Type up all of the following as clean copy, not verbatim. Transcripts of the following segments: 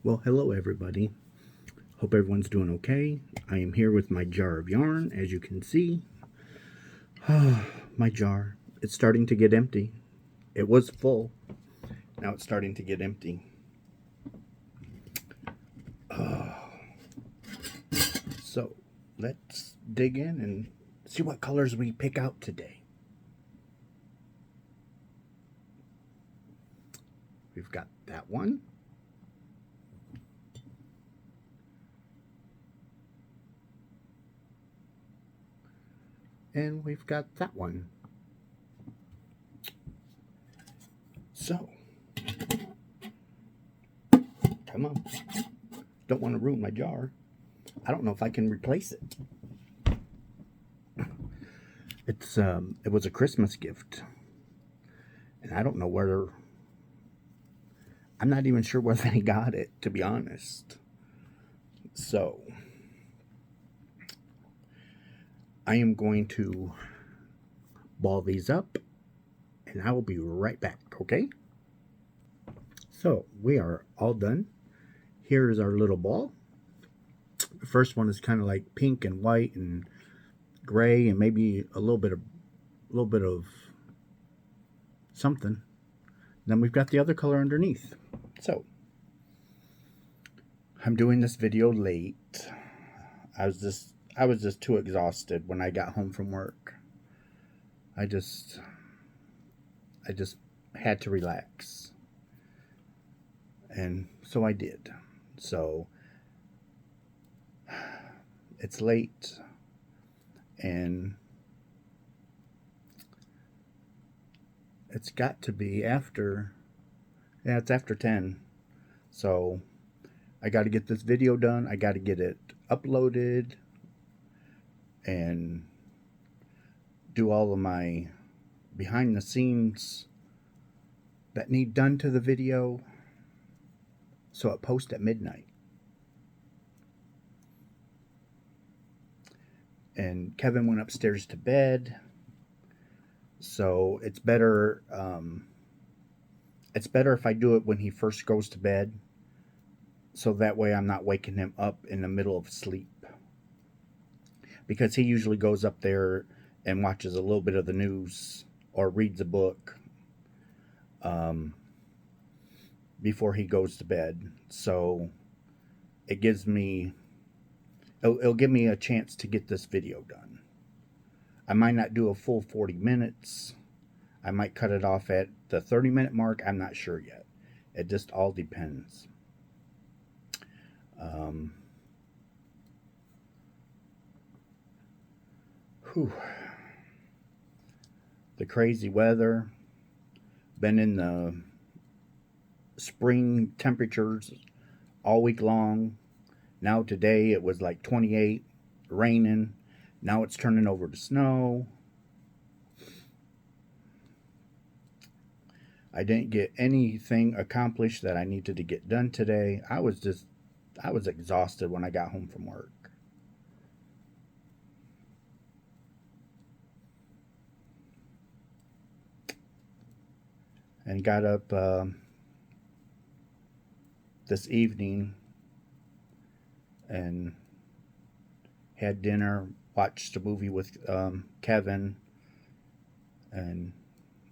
Well, hello everybody. Hope everyone's doing okay. I am here with my jar of yarn, as you can see. My jar. It's starting to get empty. It was full. Now it's starting to get empty. So let's dig in and see what colors we pick out today. We've got that one. And we've got that one. So, come on. Don't want to ruin my jar. I don't know if I can replace it. It was a Christmas gift. And I don't know where. I'm not even sure where they got it, to be honest. So, I am going to ball these up, and I will be right back, okay? So, we are all done. Here is our little ball. The first one is kind of like pink and white and gray and maybe a little bit of something. Then we've got the other color underneath. So, I'm doing this video late. I was just too exhausted when I got home from work. I just had to relax. And so I did. So it's late and it's got to be after, it's after 10. So I got to get this video done. I got to get it uploaded and do all of my behind the scenes that need done to the video so it posts at midnight. And Kevin went upstairs to bed, so it's better if I do it when he first goes to bed, so that way I'm not waking him up in the middle of sleep, because he usually goes up there and watches a little bit of the news or reads a book before he goes to bed. So it'll give me a chance to get this video done. I might not do a full 40 minutes. I might cut it off at the 30-minute mark. I'm not sure yet. It just all depends. The crazy weather. Been in the spring temperatures all week long. Now today it was like 28, raining. Now it's turning over to snow. I didn't get anything accomplished that I needed to get done today. I was exhausted when I got home from work. And got up this evening and had dinner, watched a movie with Kevin, and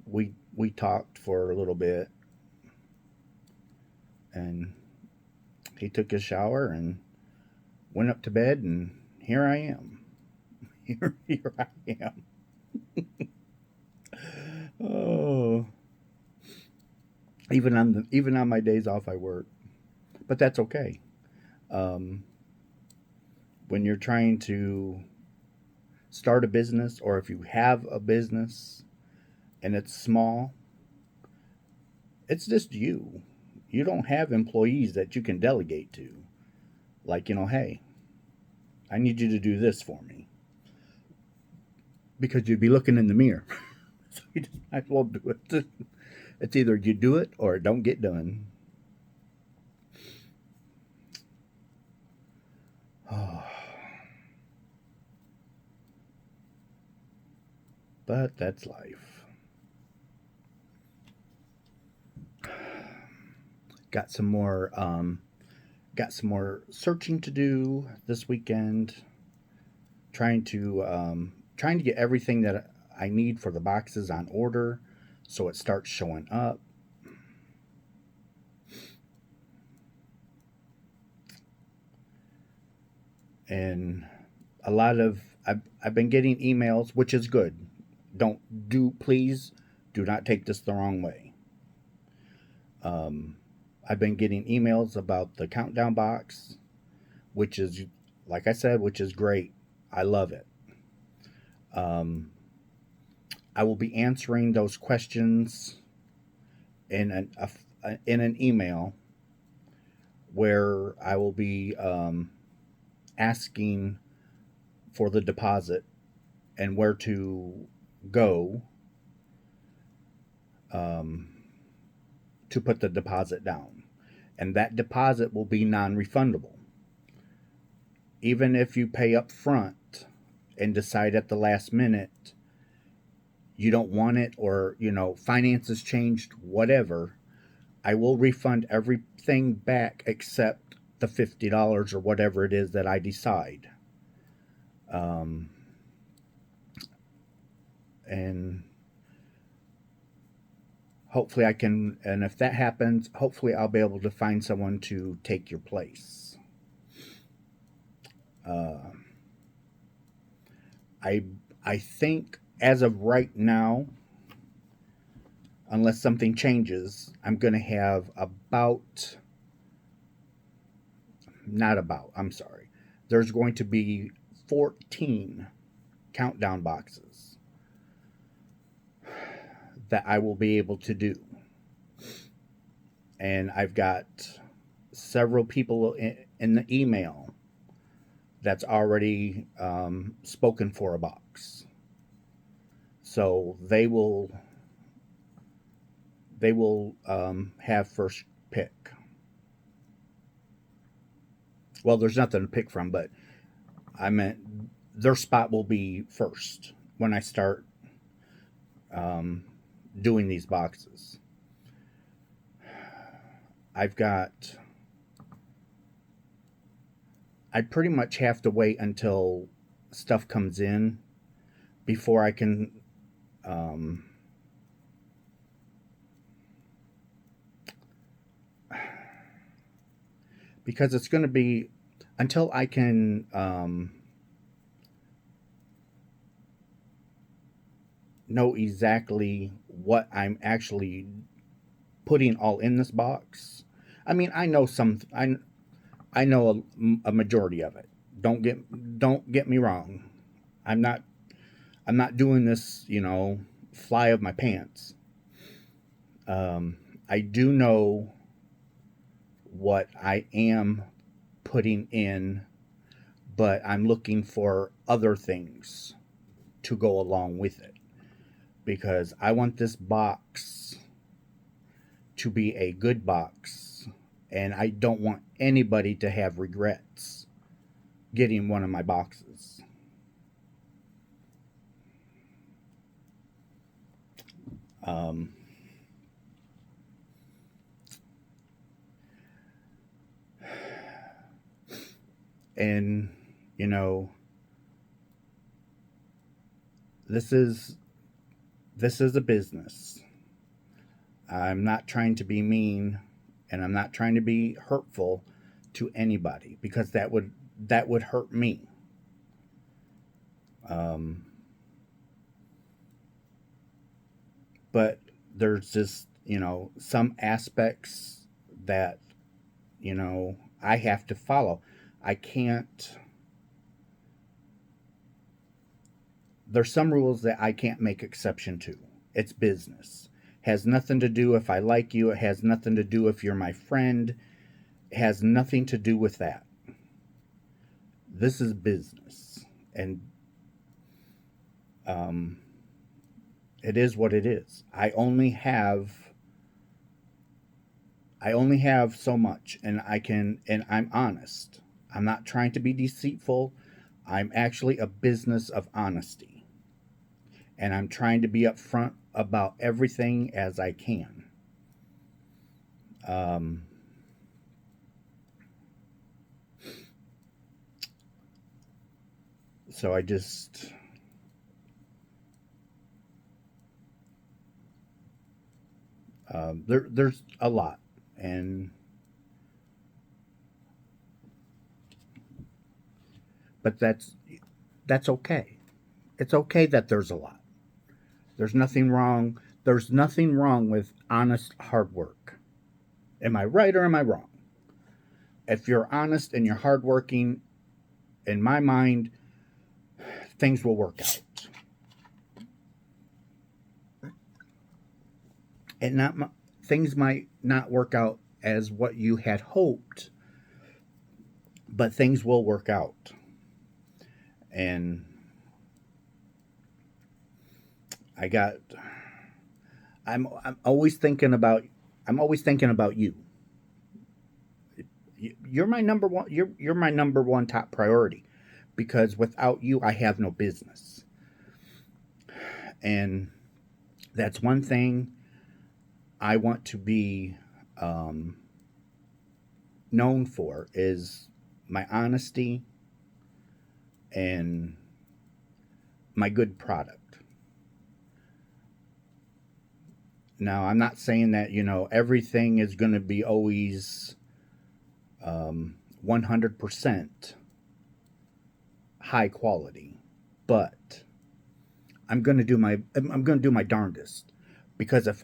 we talked for a little bit, and he took his shower and went up to bed, and here I am. Here I am. Oh, even on my days off, I work, but that's okay. When you're trying to start a business, or if you have a business and it's small, it's just you. You don't have employees that you can delegate to. Like, hey, I need you to do this for me. Because you'd be looking in the mirror. So you just might as well do it. It's either you do it or it don't get done. Oh. But that's life. Got some more got some more searching to do this weekend, trying to get everything that I need for the boxes on order, so it starts showing up. And a lot of I've been getting emails, which is good. Please do not take this the wrong way. Um, I've been getting emails about the countdown box, which is, like I said, which is great. I love it. Um, I will be answering those questions in in an email where I will be asking for the deposit and where to go um, to put the deposit down. And that deposit will be non refundable. Even if you pay up front and decide at the last minute you don't want it, or finances changed, whatever, I will refund everything back except the $50 or whatever it is that I decide. Um, and hopefully I can, and if that happens, hopefully I'll be able to find someone to take your place. Uh, I I think as of right now, unless something changes, I'm going to have about, not about, I'm sorry. There's going to be 14 countdown boxes that I will be able to do. And I've got several people in the email that's already spoken for a box. So they will have first pick. Well, there's nothing to pick from, but I meant their spot will be first when I start um, doing these boxes. I've got. I pretty much have to wait until stuff comes in before I can. Um, because it's going to be until I can know exactly what I'm actually putting all in this box. I mean, I know I know a majority of it. Don't get me wrong. I'm not I'm not doing this, fly of my pants. I do know what I am putting in, but I'm looking for other things to go along with it because I want this box to be a good box, and I don't want anybody to have regrets getting one of my boxes. Um, and you know, this is this is a business. I'm not trying to be mean, and I'm not trying to be hurtful to anybody because that would hurt me. Um, but there's just some aspects that I have to follow. I can't. There's some rules that I can't make exception to. It's business. Has nothing to do if I like you. It has nothing to do if you're my friend. It has nothing to do with that. This is business, and um, it is what it is. I only have so much, and I'm honest. I'm not trying to be deceitful. I'm actually a business of honesty, and I'm trying to be upfront about everything as I can. Um, So I just there's a lot, and but that's okay. It's okay that there's a lot. There's nothing wrong. There's nothing wrong with honest hard work. Am I right or am I wrong? If you're honest and you're hardworking, in my mind, things will work out. And not things might not work out as what you had hoped, but things will work out. And I got I'm always thinking about you. You're my number one. You're my number one top priority, because without you, I have no business. And that's one thing I want to be um, known for is my honesty and my good product. Now, I'm not saying that everything is going to be always 100% high quality, but I'm going to do my darndest, because if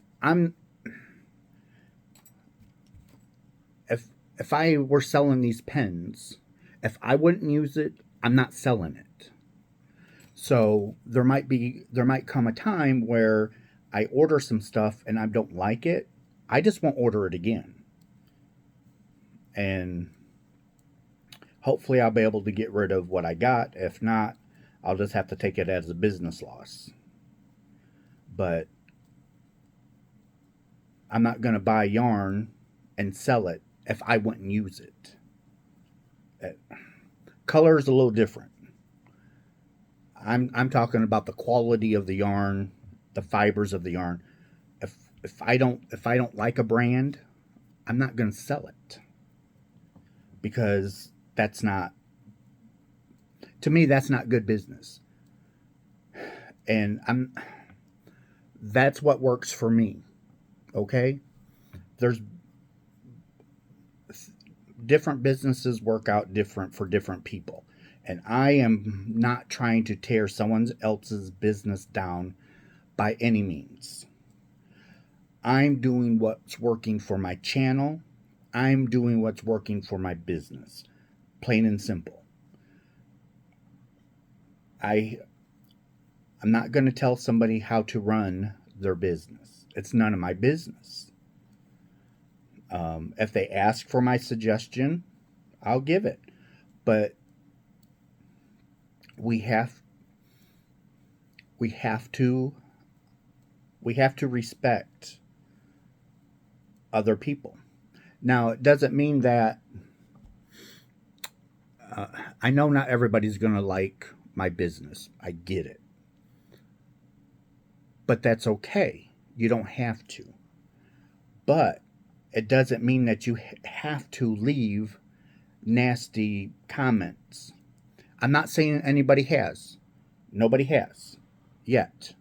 I were selling these pens, if I wouldn't use it, I'm not selling it. So there might come a time where I order some stuff and I don't like it. I just won't order it again. And hopefully I'll be able to get rid of what I got. If not, I'll just have to take it as a business loss. But I'm not going to buy yarn and sell it if I wouldn't use it. Color is a little different. I'm talking about the quality of the yarn, the fibers of the yarn. If I don't like a brand, I'm not going to sell it, because that's not, to me, that's not good business. And that's what works for me. Okay? There's different businesses work out different for different people. And I am not trying to tear someone else's business down by any means. I'm doing what's working for my channel. I'm doing what's working for my business. Plain and simple. I'm not going to tell somebody how to run their business. It's none of my business. If they ask for my suggestion, I'll give it. But we have we have to we have to respect other people. Now, it doesn't mean that uh, I know not everybody's going to like my business. I get it. But that's okay. You don't have to. But it doesn't mean that you have to leave nasty comments. I'm not saying anybody has. Nobody has yet.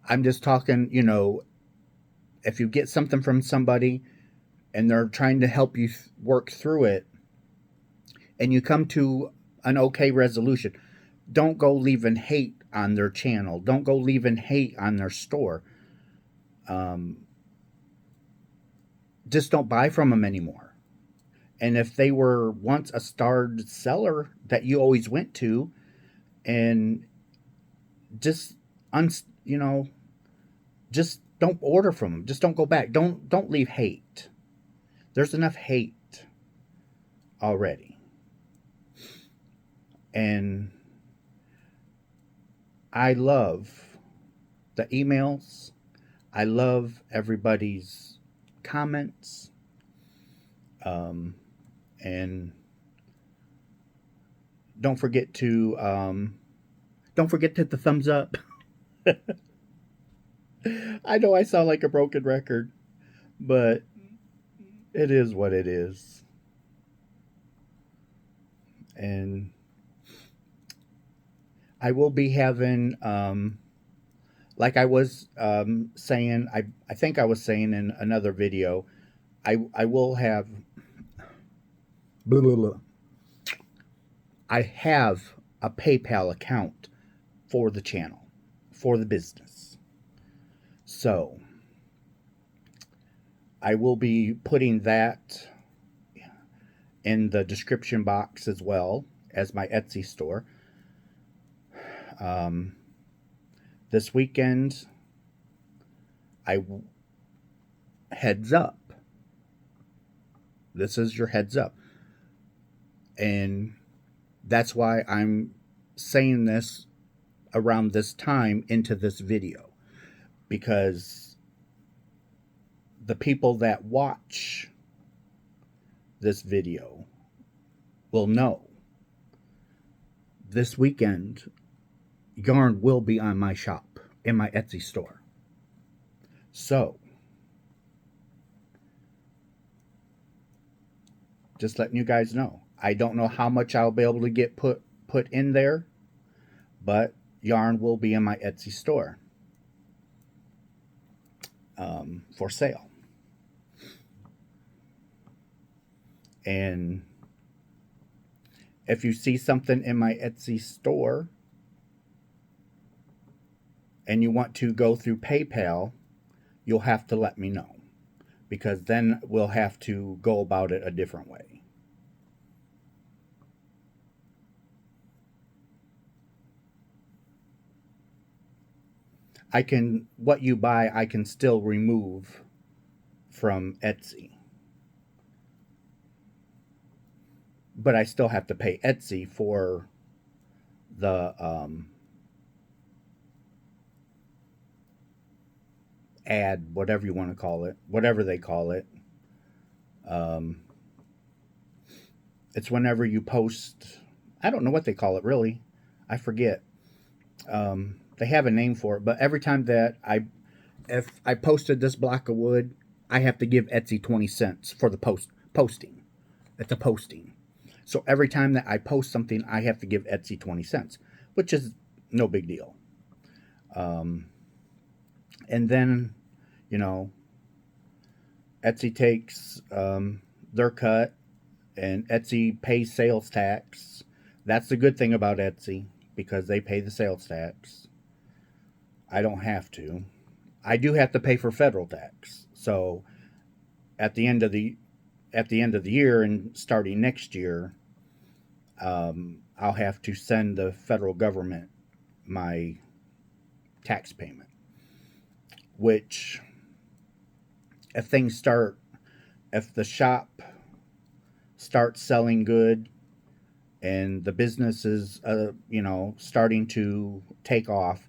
I'm just talking, if you get something from somebody and they're trying to help you work through it, and you come to an okay resolution, don't go leaving hate on their channel. Don't go leaving hate on their store. Um, just don't buy from them anymore. And if they were once a starred seller that you always went to, and just un, you know, just don't order from them. Just don't go back. Don't leave hate. There's enough hate already. And I love the emails. I love everybody's comments. Um, and don't forget to hit the thumbs up. I know I sound like a broken record, but it is what it is. And I will be having, like I was saying, I think I was saying in another video, I will have, blah, blah, blah. I have a PayPal account for the channel, for the business. So I will be putting that in the description box as well as my Etsy store. Um, this weekend, heads up. This is your heads up. And that's why I'm saying this around this time into this video, because the people that watch this video will know this weekend yarn will be on my shop in my Etsy store. So just letting you guys know. I don't know how much I'll be able to get put in there, but yarn will be in my Etsy store for sale. And if you see something in my Etsy store and you want to go through PayPal, you'll have to let me know, because then we'll have to go about it a different way. What you buy, I can still remove from Etsy. But I still have to pay Etsy for the ad, whatever you want to call it, whatever they call it. It's whenever you post, I don't know what they call it really. I forget. They have a name for it, but every time that if I posted this block of wood, I have to give Etsy 20 cents for the posting. It's a posting. So every time that I post something, I have to give Etsy 20 cents, which is no big deal. And then, Etsy takes their cut, and Etsy pays sales tax. That's the good thing about Etsy, because they pay the sales tax. I don't have to. I do have to pay for federal tax. So at the end of the year and starting next year, I'll have to send the federal government my tax payment. Which, if the shop starts selling good and the business is, starting to take off,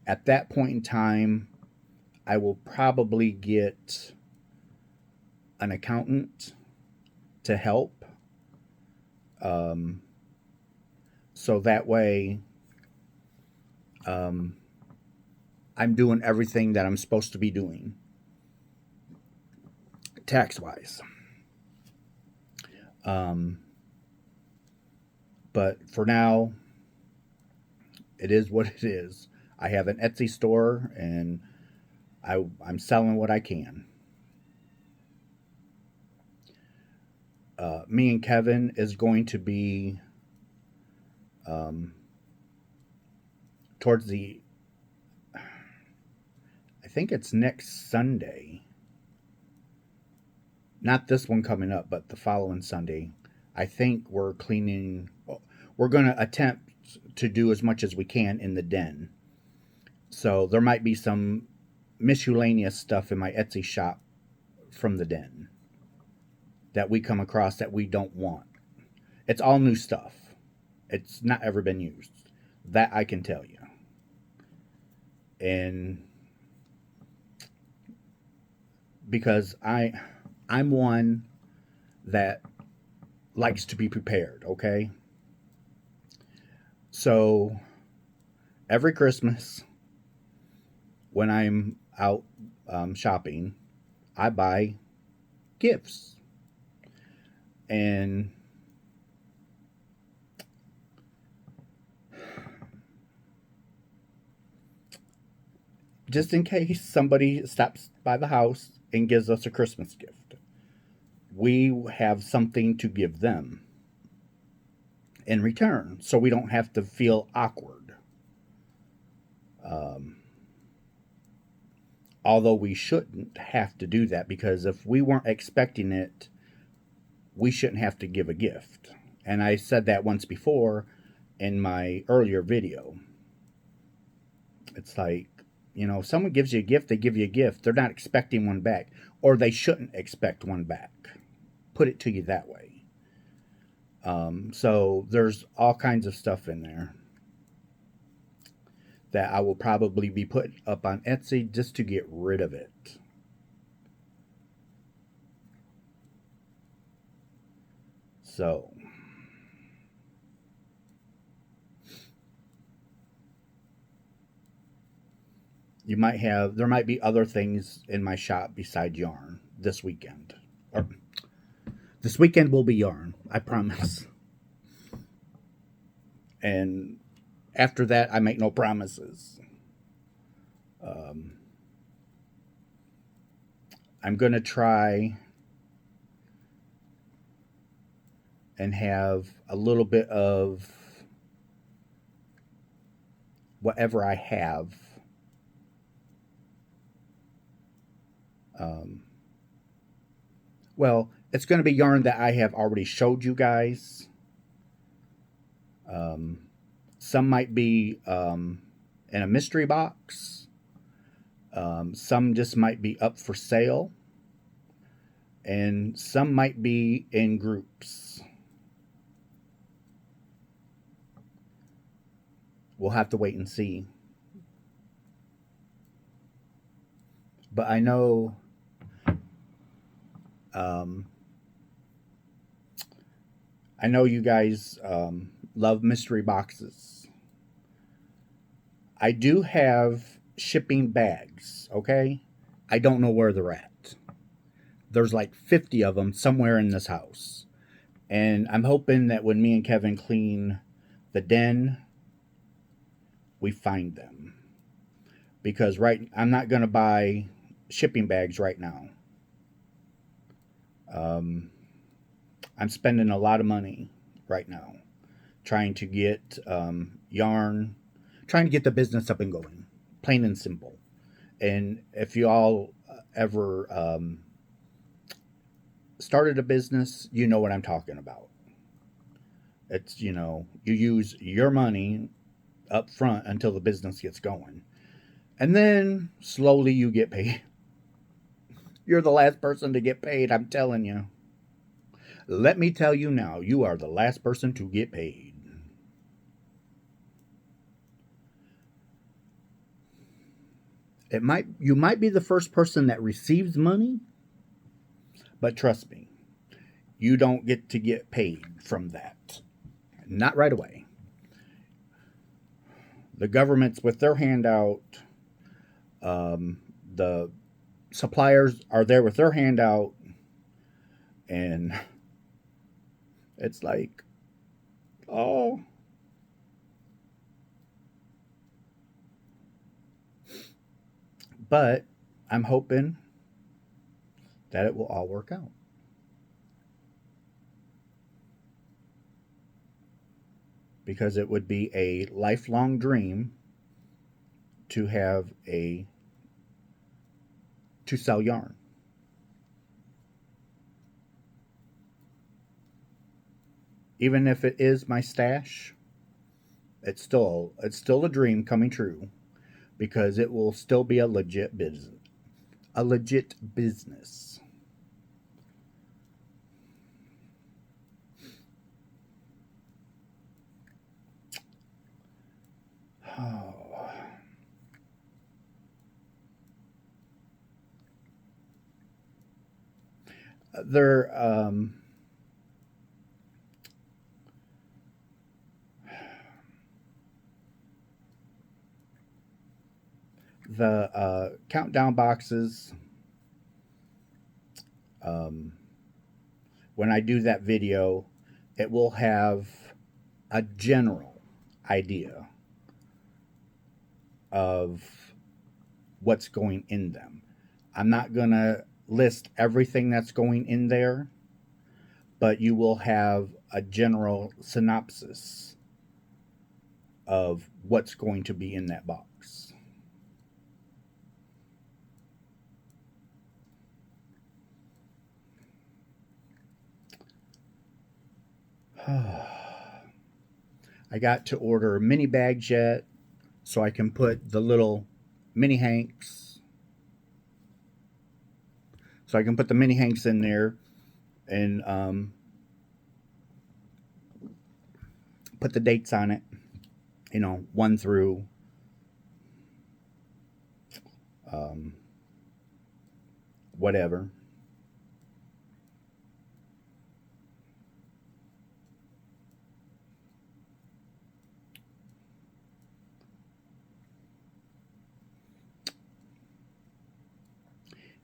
at that point in time, I will probably get an accountant to help. So that way, I'm doing everything that I'm supposed to be doing tax-wise. But for now, it is what it is. I have an Etsy store, and I'm selling what I can. Me and Kevin is going to be towards the, I think it's next Sunday. Not this one coming up, but the following Sunday. I think we're going to attempt to do as much as we can in the den. So there might be some miscellaneous stuff in my Etsy shop from the den that we come across that we don't want. It's all new stuff. It's not ever been used. That I can tell you. And because I'm one that likes to be prepared, okay? So every Christmas, when I'm out shopping, I buy gifts. And just in case somebody stops by the house and gives us a Christmas gift, we have something to give them in return, so we don't have to feel awkward. Um, Although we shouldn't have to do that, because if we weren't expecting it, we shouldn't have to give a gift. And I said that once before in my earlier video. It's like, if someone gives you a gift, they give you a gift. They're not expecting one back, or they shouldn't expect one back. Put it to you that way. So there's all kinds of stuff in there that I will probably be putting up on Etsy just to get rid of it. So there might be other things in my shop besides yarn this weekend. Or this weekend will be yarn, I promise. And after that, I make no promises. I'm going to try and have a little bit of whatever I have. Well, it's going to be yarn that I have already showed you guys. Some might be in a mystery box. Some just might be up for sale. And some might be in groups. We'll have to wait and see. But I know you guys love mystery boxes. I do have shipping bags, okay? I don't know where they're at. There's like 50 of them somewhere in this house. And I'm hoping that when me and Kevin clean the den, we find them. Because I'm not going to buy shipping bags right now. I'm spending a lot of money right now trying to get yarn, trying to get the business up and going, plain and simple. And if you all ever started a business, you know what I'm talking about. It's, you use your money up front until the business gets going. And then slowly you get paid. You're the last person to get paid, I'm telling you. Let me tell you now, you are the last person to get paid. You might be the first person that receives money, but trust me, you don't get to get paid from that. Not right away. The government's with their hand out. The suppliers are there with their hand out. And it's like, oh. But I'm hoping that it will all work out. Because it would be a lifelong dream to sell yarn. Even if it is my stash, it's still a dream coming true, because it will still be a legit business. A legit business. Oh. There, the countdown boxes, when I do that video, it will have a general idea of what's going in them. I'm not going to list everything that's going in there, but you will have a general synopsis of what's going to be in that box. I got to order mini bags yet, so I can put the little mini hanks. So I can put the mini hanks in there and put the dates on it. 1 through um, whatever.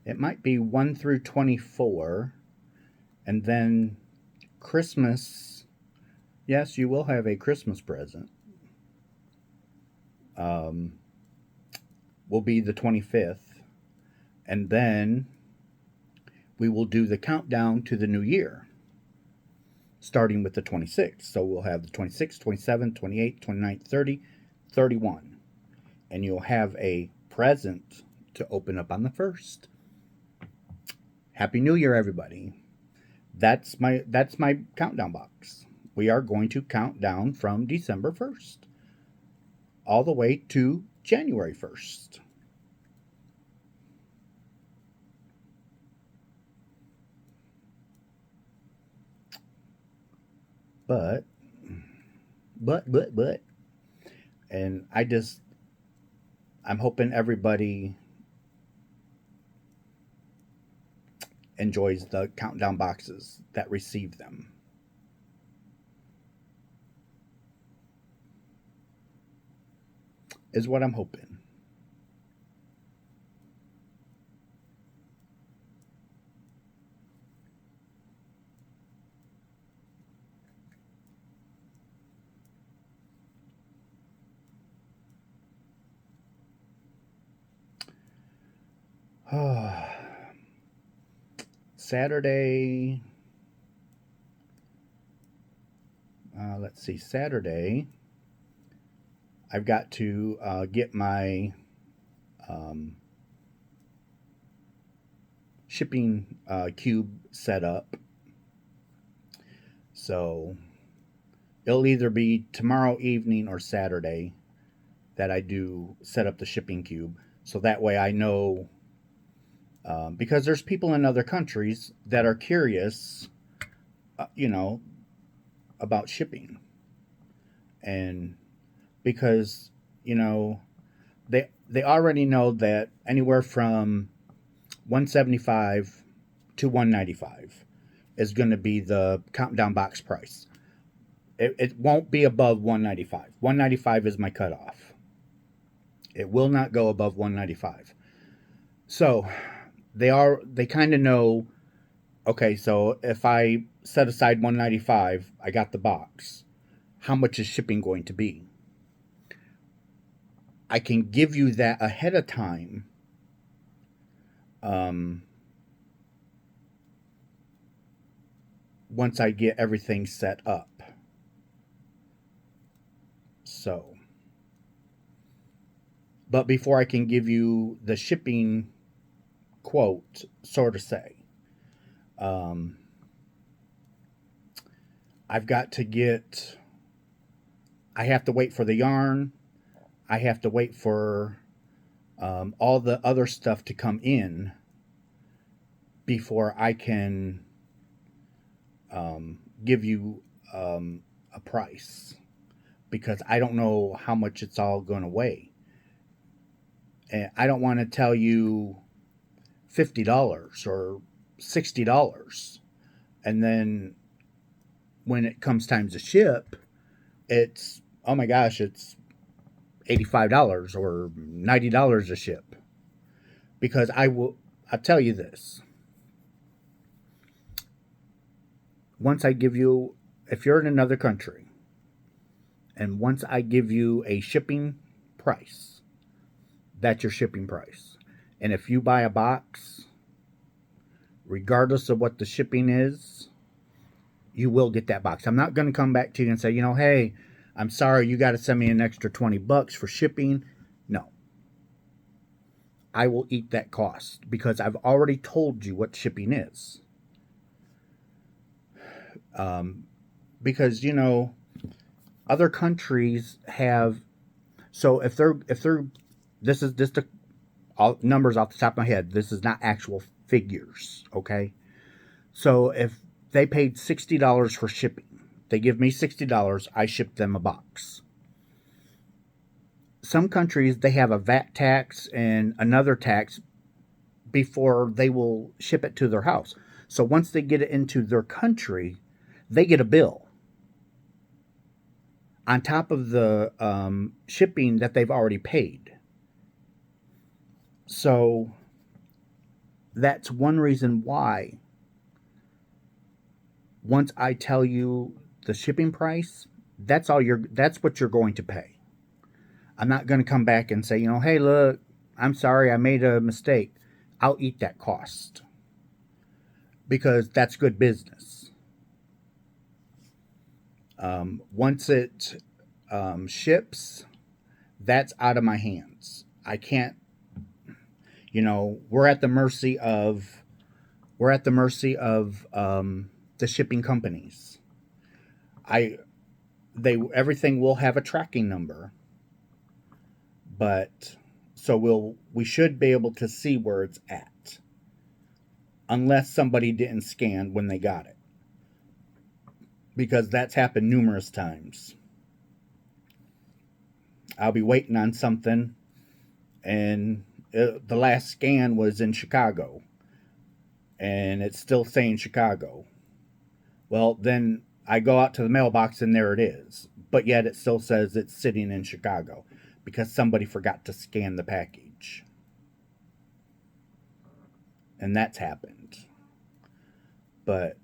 It might be 1 through 24. And then Christmas. Yes, you will have a Christmas present. Will be the 25th. And then we will do the countdown to the new year, starting with the 26th. So we'll have the 26th, 27th, 28th, 29th, 30, 31. And you'll have a present to open up on the 1st. Happy New Year, everybody. That's my countdown box. We are going to count down from December 1st all the way to January 1st. But, and I'm hoping everybody enjoys the countdown boxes that receive them. Is what I'm hoping. Saturday. Let's see. Saturday, I've got to get my shipping cube set up. So it'll either be tomorrow evening or Saturday that I do set up the shipping cube. So that way I know, because there's people in other countries that are curious, about shipping. And because, they already know that anywhere from 175 to 195 is going to be the countdown box price. It won't be above 195. 195 is my cutoff. It will not go above 195. So they kind of know, okay, so if I set aside 195, I got the box. How much is shipping going to be? I can give you that ahead of time. Once I get everything set up. So, but before I can give you the shipping quote, sort of say, I've got to get, I have to wait for the yarn. I have to wait for all the other stuff to come in before I can give you a price, because I don't know how much it's all going to weigh. And I don't want to tell you $50 or $60. And then when it comes time to ship, it's, oh my gosh, it's $85 or $90 to ship. Because I'll tell you this. Once I give you, if you're in another country, and once I give you a shipping price, that's your shipping price. And if you buy a box, regardless of what the shipping is, you will get that box. I'm not going to come back to you and say, hey, I'm sorry, you got to send me an extra $20 for shipping. No. I will eat that cost because I've already told you what shipping is. Because, other countries have, so if they're, this is just all numbers off the top of my head. This is not actual figures, okay? So if they paid $60 for shipping, they give me $60, I ship them a box. Some countries, they have a VAT tax and another tax before they will ship it to their house. So once they get it into their country, they get a bill on top of the shipping that they've already paid. So that's one reason why once I tell you the shipping price, that's what you're going to pay. I'm not going to come back and say, hey, look, I'm sorry, I made a mistake. I'll eat that cost because that's good business. Once it ships, that's out of my hands. I can't, we're at the mercy of the shipping companies. Everything will have a tracking number, but so we should be able to see where it's at, unless somebody didn't scan when they got it, because that's happened numerous times. I'll be waiting on something, and the last scan was in Chicago, and it's still saying Chicago. Well, then I go out to the mailbox and there it is, but yet it still says it's sitting in Chicago because somebody forgot to scan the package. And that's happened. But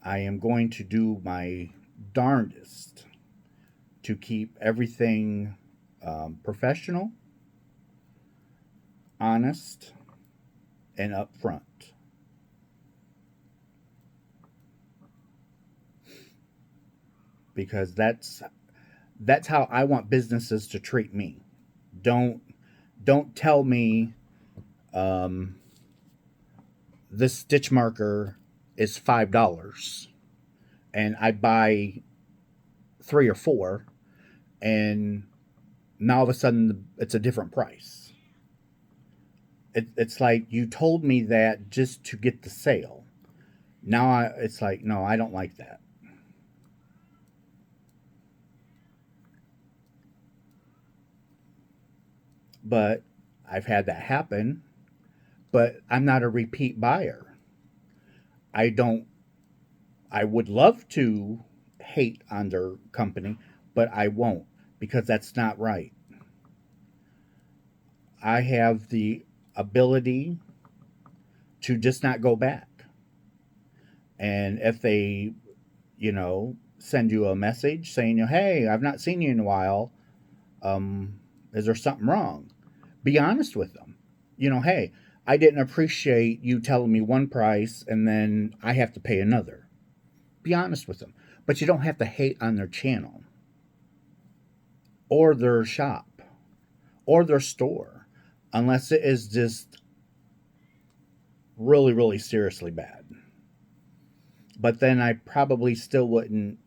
I am going to do my darndest to keep everything professional, honest, and upfront. Because that's how I want businesses to treat me. Don't tell me this stitch marker is $5 and I buy 3 or 4 and now all of a sudden it's a different price. It's like you told me that just to get the sale. Now it's like, no, I don't like that. But I've had that happen, but I'm not a repeat buyer. I would love to hate on their company, but I won't because that's not right. I have the ability to just not go back. And if they, send you a message saying, hey, I've not seen you in a while, is there something wrong? Be honest with them. Hey, I didn't appreciate you telling me one price and then I have to pay another. Be honest with them. But you don't have to hate on their channel or their shop or their store unless it is just really, really seriously bad. But then I probably still wouldn't.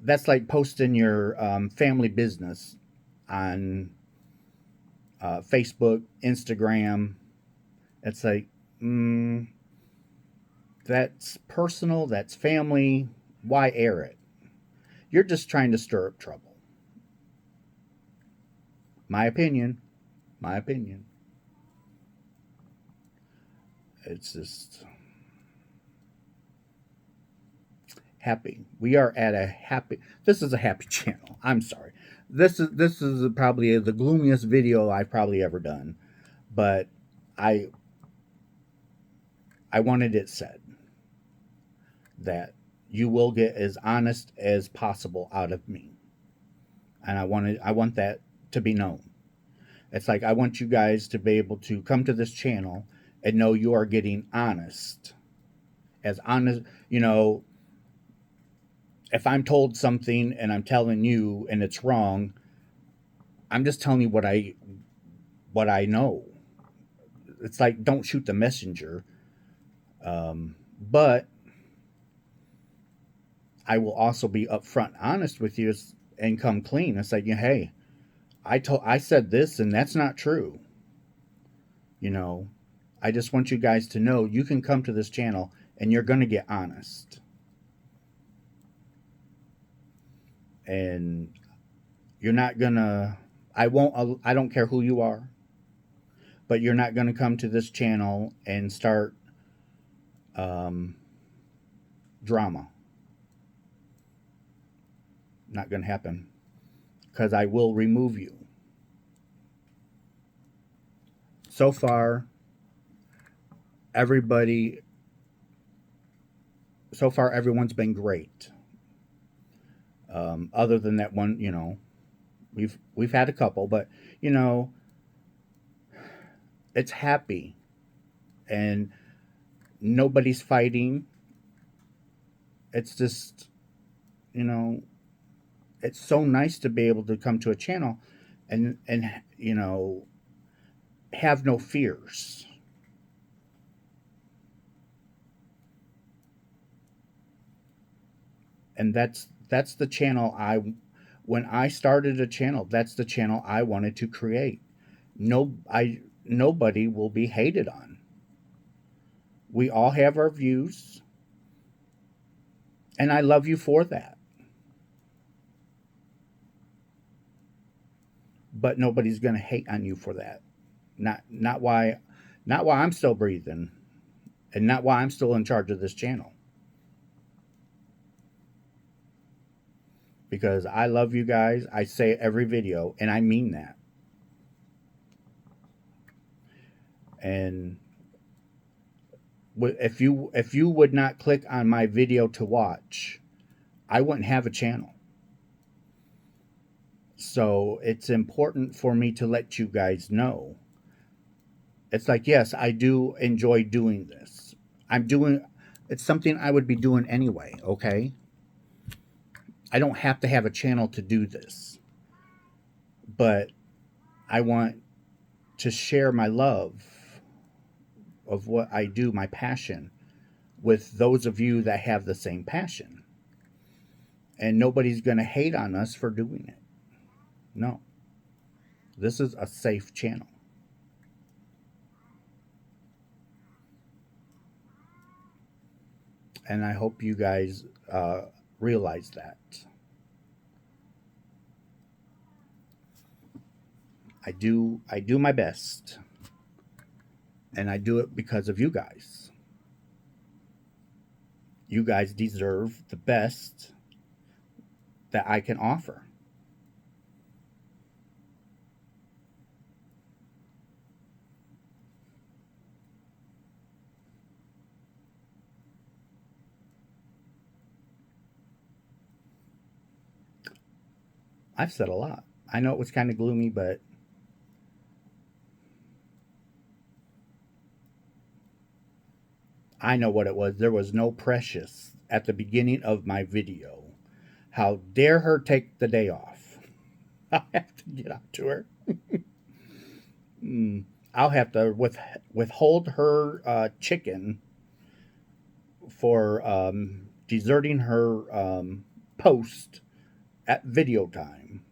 That's like posting your family business on Facebook, Instagram. It's like, that's personal, that's family. Why air it? You're just trying to stir up trouble. My opinion. My opinion. It's just happy. We are at a happy. This is a happy channel. I'm sorry. This is probably the gloomiest video I've probably ever done, but I wanted it said that you will get as honest as possible out of me. And I want that to be known. It's like I want you guys to be able to come to this channel and know you are getting honest. As honest, you know, if I'm told something and I'm telling you and it's wrong, I'm just telling you what I know. It's like don't shoot the messenger. But I will also be upfront honest with you and come clean and say, hey, I said this and that's not true. You know, I just want you guys to know you can come to this channel and you're going to get honest. And you're not going to I don't care who you are, but you're not going to come to this channel and start drama. Not going to happen, because I will remove you. So far, everybody, so far everyone's been great. Other than that one, you know, we've had a couple, but you know, it's happy, and nobody's fighting. It's just, you know, it's so nice to be able to come to a channel and you know, have no fears. And that's the channel when I started a channel, that's the channel I wanted to create. Nobody will be hated on. We all have our views, and I love you for that. But nobody's going to hate on you for that. Not why I'm still breathing, and not why I'm still in charge of this channel. Because I love you guys. I say it every video, and I mean that. And if you would not click on my video to watch, I wouldn't have a channel. So it's important for me to let you guys know. It's like, yes, I do enjoy doing this. It's something I would be doing anyway, okay? I don't have to have a channel to do this. But I want to share my love of what I do, my passion, with those of you that have the same passion. And nobody's going to hate on us for doing it. No. This is a safe channel. And I hope you guys realize that. I do my best. And I do it because of you guys. You guys deserve the best that I can offer. I've said a lot. I know it was kind of gloomy, but I know what it was. There was no Precious at the beginning of my video. How dare her take the day off? I'll have to get out to her. I'll have to withhold her chicken for deserting her post at video time.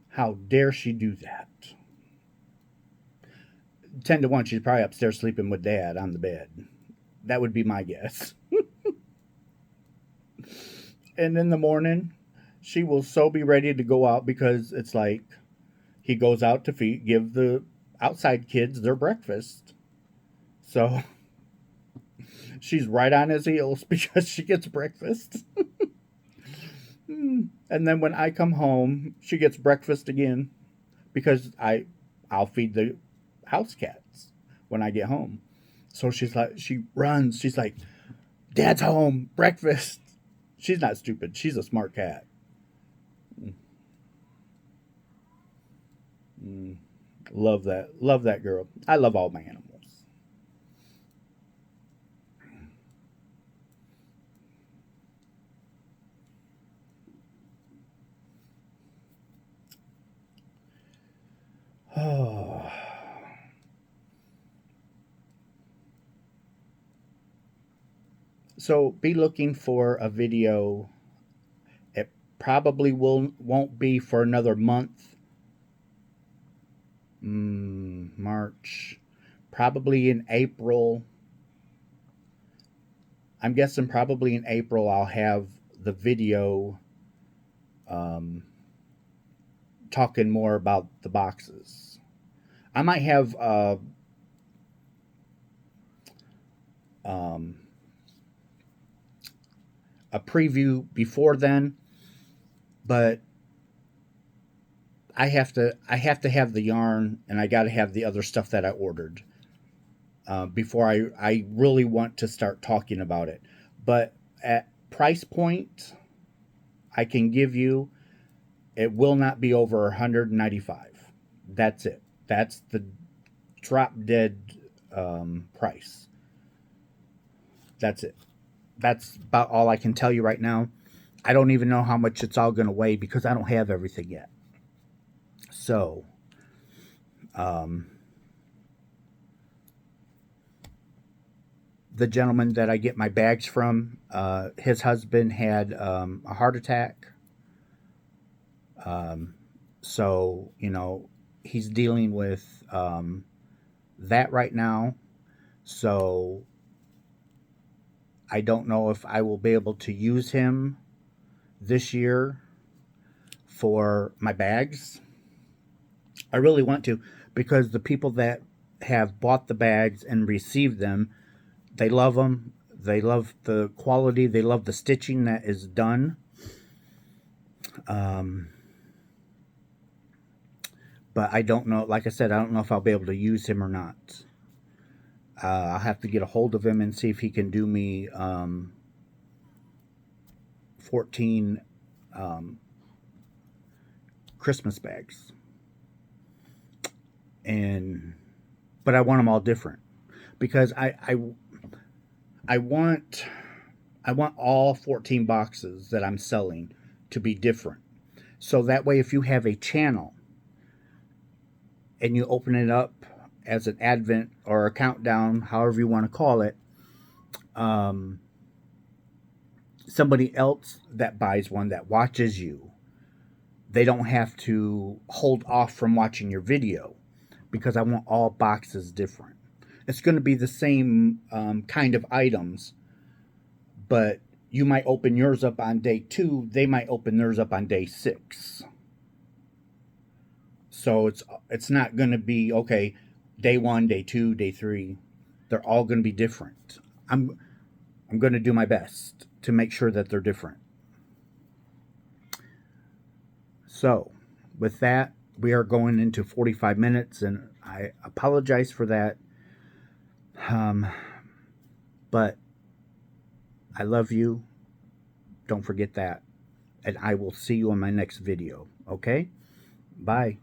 How dare she do that? 10 to 1, she's probably upstairs sleeping with Dad on the bed. That would be my guess. And in the morning, she will so be ready to go out, because it's like he goes out to give the outside kids their breakfast. So she's right on his heels because she gets breakfast. And then when I come home, she gets breakfast again, because I'll feed the house cats when I get home. So she's like, she runs. She's like, Dad's home. Breakfast. She's not stupid. She's a smart cat. Mm. Love that. Love that girl. I love all my animals. Oh. So be looking for a video. It probably won't be for another month. March. Probably in April. I'm guessing probably in April I'll have the video um, talking more about the boxes. I might have um, a preview before then, but I have to have the yarn, and I got to have the other stuff that I ordered before I really want to start talking about it. But at price point, I can give you, it will not be over 195. That's it. That's the drop dead price. That's it. That's about all I can tell you right now. I don't even know how much it's all going to weigh because I don't have everything yet. So, um, the gentleman that I get my bags from, his husband had a heart attack. Um, so, he's dealing with that right now. So, I don't know if I will be able to use him this year for my bags. I really want to, because the people that have bought the bags and received them, they love them. They love the quality. They love the stitching that is done. Um, but I don't know. Like I said, I don't know if I'll be able to use him or not. I'll have to get a hold of him and see if he can do me 14 um, Christmas bags. And but I want them all different because I want all 14 boxes that I'm selling to be different. So that way, if you have a channel and you open it up as an advent or a countdown, however you want to call it, um, somebody else that buys one that watches you, they don't have to hold off from watching your video because I want all boxes different. It's going to be the same kind of items, but you might open yours up on day 2, they might open theirs up on day 6. So it's not going to be okay, day 1, day 2, day 3. They're all going to be different. I'm going to do my best to make sure that they're different. So, with that, we are going into 45 minutes, and I apologize for that. Um, but I love you. Don't forget that. And I will see you on my next video. Okay? Bye.